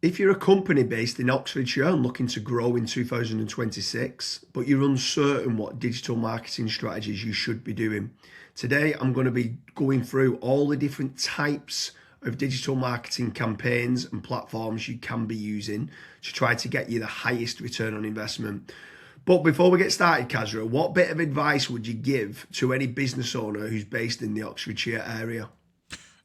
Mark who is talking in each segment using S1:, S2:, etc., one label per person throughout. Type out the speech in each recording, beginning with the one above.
S1: If you're a company based in Oxfordshire and looking to grow in 2026, but you're uncertain what digital marketing strategies you should be doing, today I'm going to be going through all the different types of digital marketing campaigns and platforms you can be using to try to get you the highest return on investment. But before we get started, Kazra, what bit of advice would you give to any business owner who's based in the Oxfordshire area?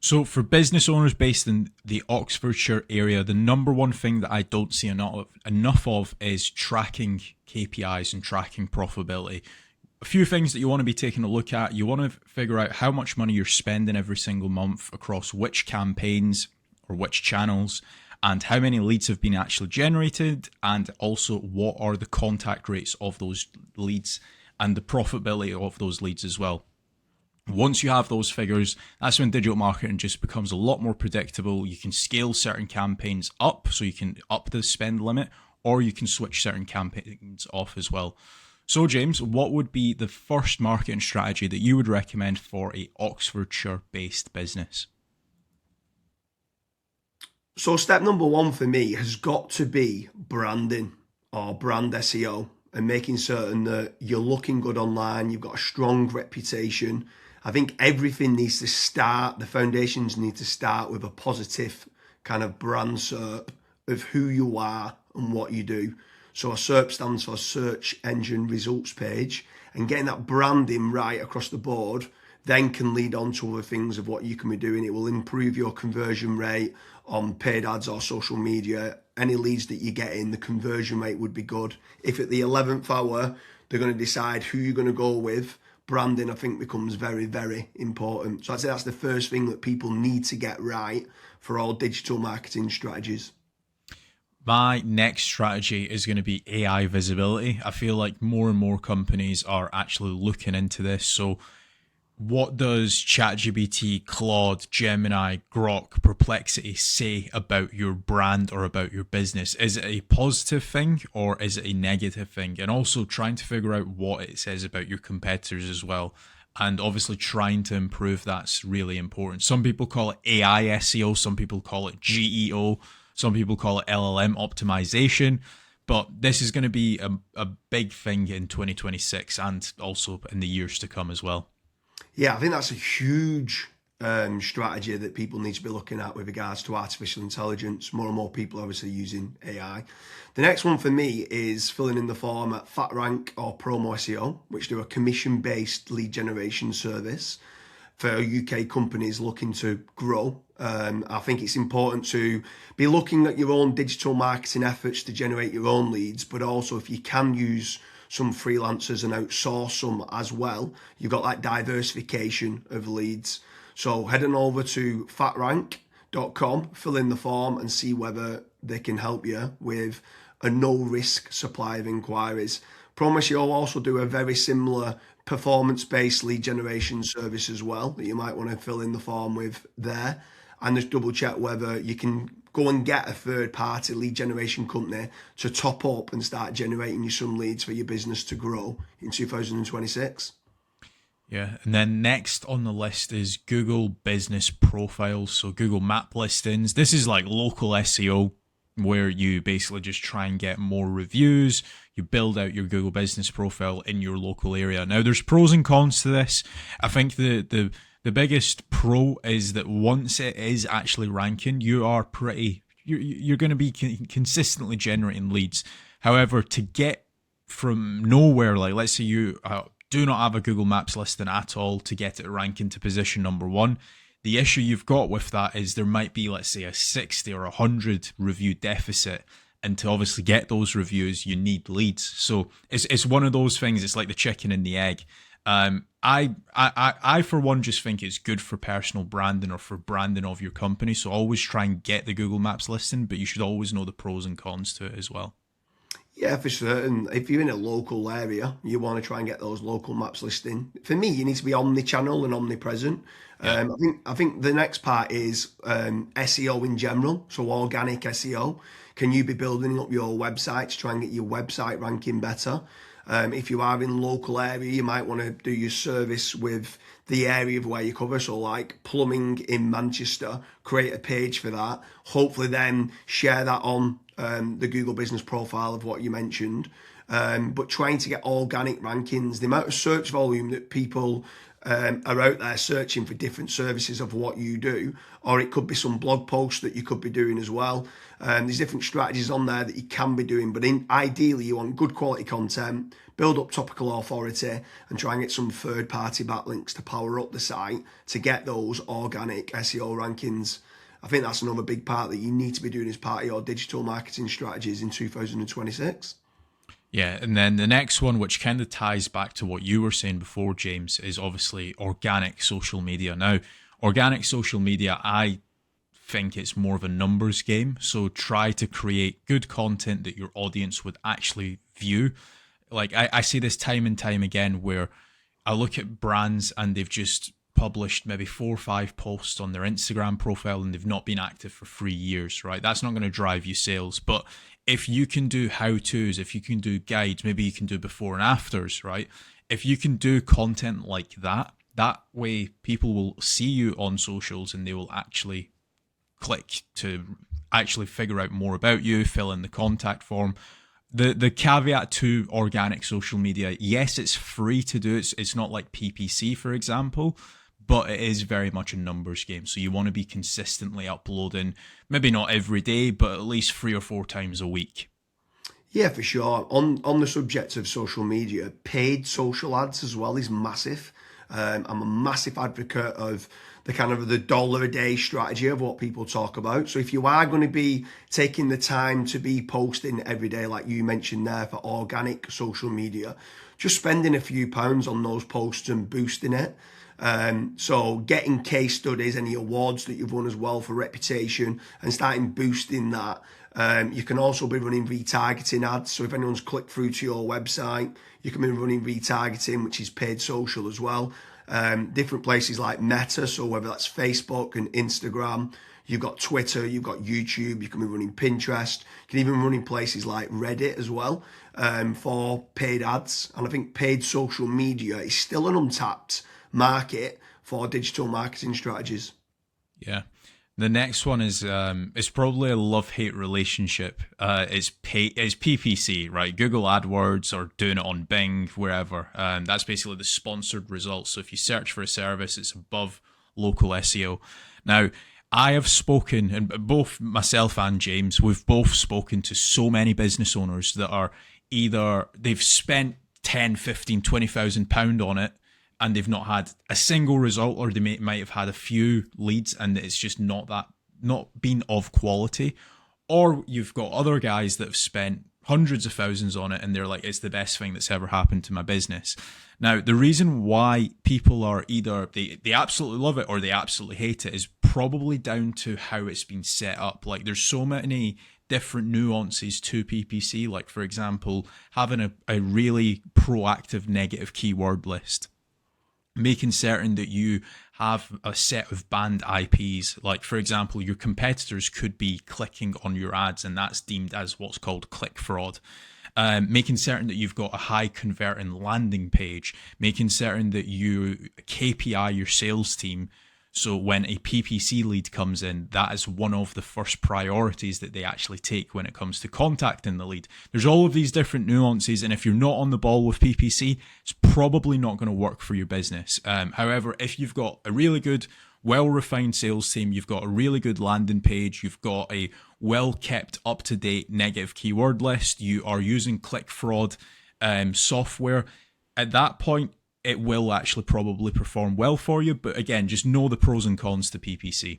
S2: So for business owners based in the Oxfordshire area, the number one thing that I don't see enough of is tracking KPIs and tracking profitability. A few things that you want to be taking a look at. You want to figure out how much money you're spending every single month across which campaigns or which channels, and how many leads have been actually generated, and also what are the contact rates of those leads and the profitability of those leads as well. Once you have those figures, that's when digital marketing just becomes a lot more predictable. You can scale certain campaigns up, so you can up the spend limit, or you can switch certain campaigns off as well. So James, what would be the first marketing strategy that you would recommend for a Oxfordshire-based business?
S1: So step number one for me has got to be branding or brand SEO and making certain that you're looking good online, you've got a strong reputation. I think everything needs to start, the foundations need to start with a positive kind of brand SERP of who you are and what you do. So a SERP stands for Search Engine Results Page, and getting that branding right across the board then can lead on to other things of what you can be doing. It will improve your conversion rate on paid ads or social media. Any leads that you get in, the conversion rate would be good. If at the 11th hour, they're going to decide who you're going to go with, branding, I think, becomes very, very important. So I'd say that's the first thing that people need to get right for all digital marketing strategies.
S2: My next strategy is going to be AI visibility. I feel like more and more companies are actually looking into this. So what does ChatGPT, Claude, Gemini, Grok, Perplexity say about your brand or about your business? Is it a positive thing or is it a negative thing? And also trying to figure out what it says about your competitors as well. And obviously trying to improve that's really important. Some people call it AI SEO, some people call it GEO, some people call it LLM optimization. But this is going to be a big thing in 2026 and also in the years to come as well.
S1: Yeah, I think that's a huge strategy that people need to be looking at with regards to artificial intelligence. More and more people are obviously using AI. The next one for me is filling in the form at FatRank or Promo SEO, which do a commission-based lead generation service for UK companies looking to grow. I think it's important to be looking at your own digital marketing efforts to generate your own leads, but also if you can use some freelancers and outsource some as well, you've got that diversification of leads. So head on over to fatrank.com, fill in the form and see whether they can help you with a no-risk supply of inquiries. Promise you'll also do a very similar performance-based lead generation service as well that you might want to fill in the form with there, and just double check whether you can go and get a third-party lead generation company to top up and start generating you some leads for your business to grow in 2026.
S2: Yeah, and then next on the list is Google Business Profiles, so Google Map listings. This is like local SEO where you basically just try and get more reviews. You build out your Google Business Profile in your local area. Now, there's pros and cons to this. I think the biggest pro is that once it is actually ranking, you're going to be consistently generating leads. However, to get from nowhere, like let's say you do not have a Google Maps listing at all, to get it ranking to position number one, the issue you've got with that is there might be, let's say, a 60 or 100 review deficit. And to obviously get those reviews, you need leads. So it's one of those things. It's like the chicken and the egg. I for one just think it's good for personal branding or for branding of your company. So always try and get the Google Maps listing, but you should always know the pros and cons to it as well.
S1: Yeah, for certain. If you're in a local area, you want to try and get those local maps listing. For me, you need to be omni-channel and omnipresent.
S2: Yeah.
S1: I think the next part is SEO in general, so organic SEO. Can you be building up your website to try and get your website ranking better? If you are in local area, you might want to do your service with the area of where you cover. So like plumbing in Manchester, create a page for that. Hopefully then share that on the Google business profile of what you mentioned. But trying to get organic rankings, the amount of search volume that people are out there searching for different services of what you do, or it could be some blog posts that you could be doing as well. There's different strategies on there that you can be doing, but ideally you want good quality content, build up topical authority, and try and get some third-party backlinks to power up the site to get those organic SEO rankings. I think that's another big part that you need to be doing as part of your digital marketing strategies in 2026.
S2: Yeah, and then the next one, which kind of ties back to what you were saying before, James, is obviously organic social media. Now, organic social media, I think it's more of a numbers game. So try to create good content that your audience would actually view. Like I see this time and time again where I look at brands and they've just published maybe 4 or 5 posts on their Instagram profile and they've not been active for 3 years, right? That's not going to drive you sales. But if you can do how-tos, if you can do guides, maybe you can do before and afters, right? If you can do content like that, that way people will see you on socials and they will actually click to actually figure out more about you, fill in the contact form. The caveat to organic social media, yes, it's free to do. It's not like PPC, for example, but it is very much a numbers game. So you want to be consistently uploading, maybe not every day, but at least 3 or 4 times a week.
S1: Yeah, for sure. On the subject of social media, paid social ads as well is massive. I'm a massive advocate of the kind of the $1 a day strategy of what people talk about. So if you are going to be taking the time to be posting every day, like you mentioned there, for organic social media, just spending a few pounds on those posts and boosting it. So getting case studies, any awards that you've won as well for reputation, and starting boosting that. You can also be running retargeting ads. So if anyone's clicked through to your website, you can be running retargeting, which is paid social as well. Different places like Meta, so whether that's Facebook and Instagram, you've got Twitter, you've got YouTube, you can be running Pinterest, you can even run in places like Reddit as well for paid ads. And I think paid social media is still an untapped market for digital marketing strategies.
S2: Yeah. The next one is it's probably a love-hate relationship. It's PPC, right? Google AdWords or doing it on Bing, wherever. That's basically the sponsored results. So if you search for a service, it's above local SEO. Now, I have spoken, and both myself and James, we've both spoken to so many business owners that are either they've spent 10, 15, 20,000 pound on it, and they've not had a single result, or they might have had a few leads and it's just not been of quality. Or you've got other guys that have spent hundreds of thousands on it and they're like, it's the best thing that's ever happened to my business. Now, the reason why people are either they absolutely love it or they absolutely hate it is probably down to how it's been set up. Like there's so many different nuances to PPC, like for example, having a really proactive negative keyword list, making certain that you have a set of banned IPs. Like, for example, your competitors could be clicking on your ads and that's deemed as what's called click fraud. Making certain that you've got a high converting landing page, making certain that you KPI your sales team. So when a PPC lead comes in, that is one of the first priorities that they actually take when it comes to contacting the lead. There's all of these different nuances, and if you're not on the ball with PPC, it's probably not going to work for your business. However, if you've got a really good, well-refined sales team, you've got a really good landing page, you've got a well-kept, up-to-date negative keyword list, you are using click fraud software, at that point, it will actually probably perform well for you. But again, just know the pros and cons to PPC.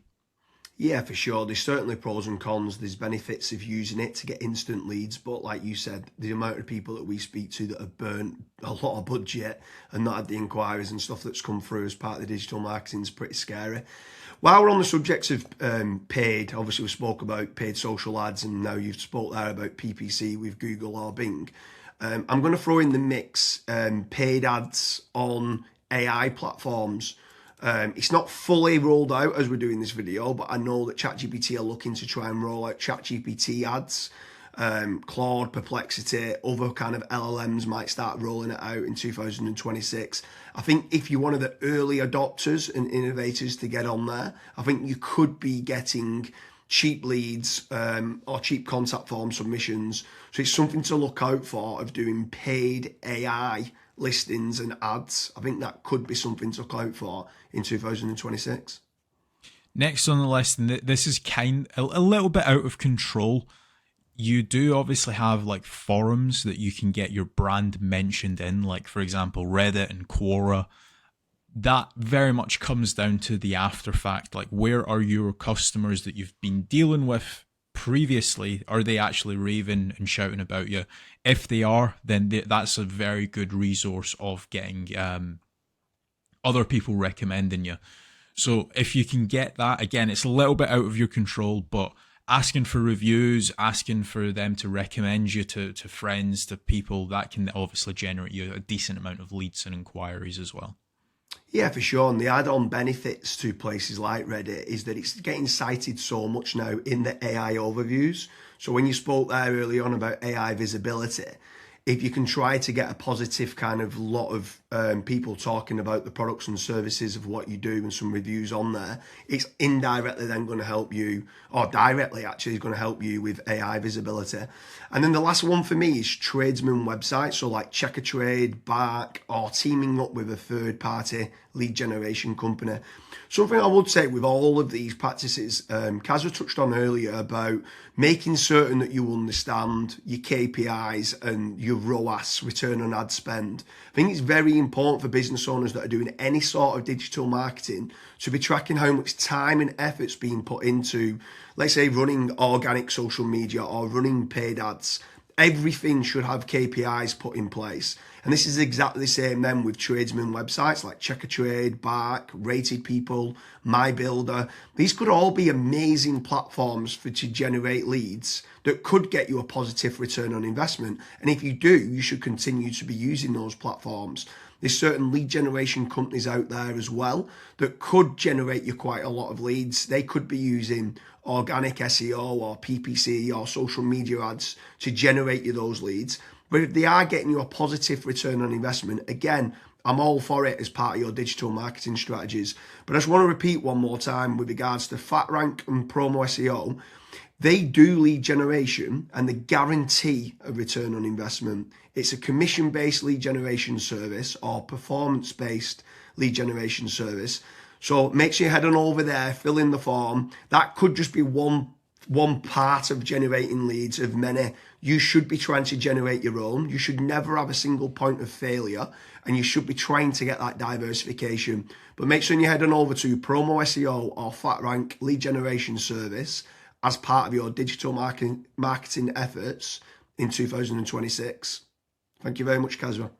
S1: Yeah, for sure. There's certainly pros and cons. There's benefits of using it to get instant leads. But like you said, the amount of people that we speak to that have burnt a lot of budget and not had the inquiries and stuff that's come through as part of the digital marketing is pretty scary. While we're on the subject of paid, obviously we spoke about paid social ads and now you've spoke there about PPC with Google or Bing. I'm going to throw in the mix paid ads on AI platforms. It's not fully rolled out as we're doing this video, but I know that ChatGPT are looking to try and roll out ChatGPT ads. Claude, Perplexity, other kind of LLMs might start rolling it out in 2026. I think if you're one of the early adopters and innovators to get on there, I think you could be getting cheap leads or cheap contact form submissions. So it's something to look out for of doing paid AI listings and ads. I think that could be something to look out for in 2026.
S2: Next on the list, and this is a little bit out of control. You do obviously have like forums that you can get your brand mentioned in, like for example, Reddit and Quora. That very much comes down to the after fact. Like, where are your customers that you've been dealing with previously? Are they actually raving and shouting about you? If they are, then that's a very good resource of getting other people recommending you. So if you can get that, again, it's a little bit out of your control, but asking for reviews, asking for them to recommend you to friends, to people, that can obviously generate you a decent amount of leads and inquiries as well.
S1: Yeah, for sure. And the add-on benefits to places like Reddit is that it's getting cited so much now in the AI overviews. So when you spoke there early on about AI visibility, if you can try to get a positive kind of lot of people talking about the products and services of what you do and some reviews on there, it's indirectly then going to help you, or directly actually is going to help you with AI visibility. And then the last one for me is tradesman websites, so like Check a Trade, Bark, or teaming up with a third party lead generation company. Something I would say with all of these practices, Kazza touched on earlier about making certain that you understand your KPIs and your ROAS, return on ad spend. I think it's very important for business owners that are doing any sort of digital marketing to be tracking how much time and effort's being put into, let's say, running organic social media or running paid ads. Everything should have KPIs put in place. And this is exactly the same then with tradesman websites like Check a Trade, Bark, Rated People, My Builder. These could all be amazing platforms to generate leads that could get you a positive return on investment. And if you do, you should continue to be using those platforms. There's certain lead generation companies out there as well that could generate you quite a lot of leads. They could be using organic SEO or PPC or social media ads to generate you those leads. But if they are getting you a positive return on investment, again, I'm all for it as part of your digital marketing strategies. But I just want to repeat one more time with regards to FatRank and Promo SEO. They do lead generation and they guarantee a return on investment. It's a commission-based lead generation service or performance-based lead generation service. So make sure you head on over there, fill in the form. That could just be one part of generating leads of many. You should be trying to generate your own. You should never have a single point of failure, and you should be trying to get that diversification. But make sure you head on over to Promo SEO or FatRank lead generation service as part of your digital marketing efforts in 2026. Thank you very much, Kazra.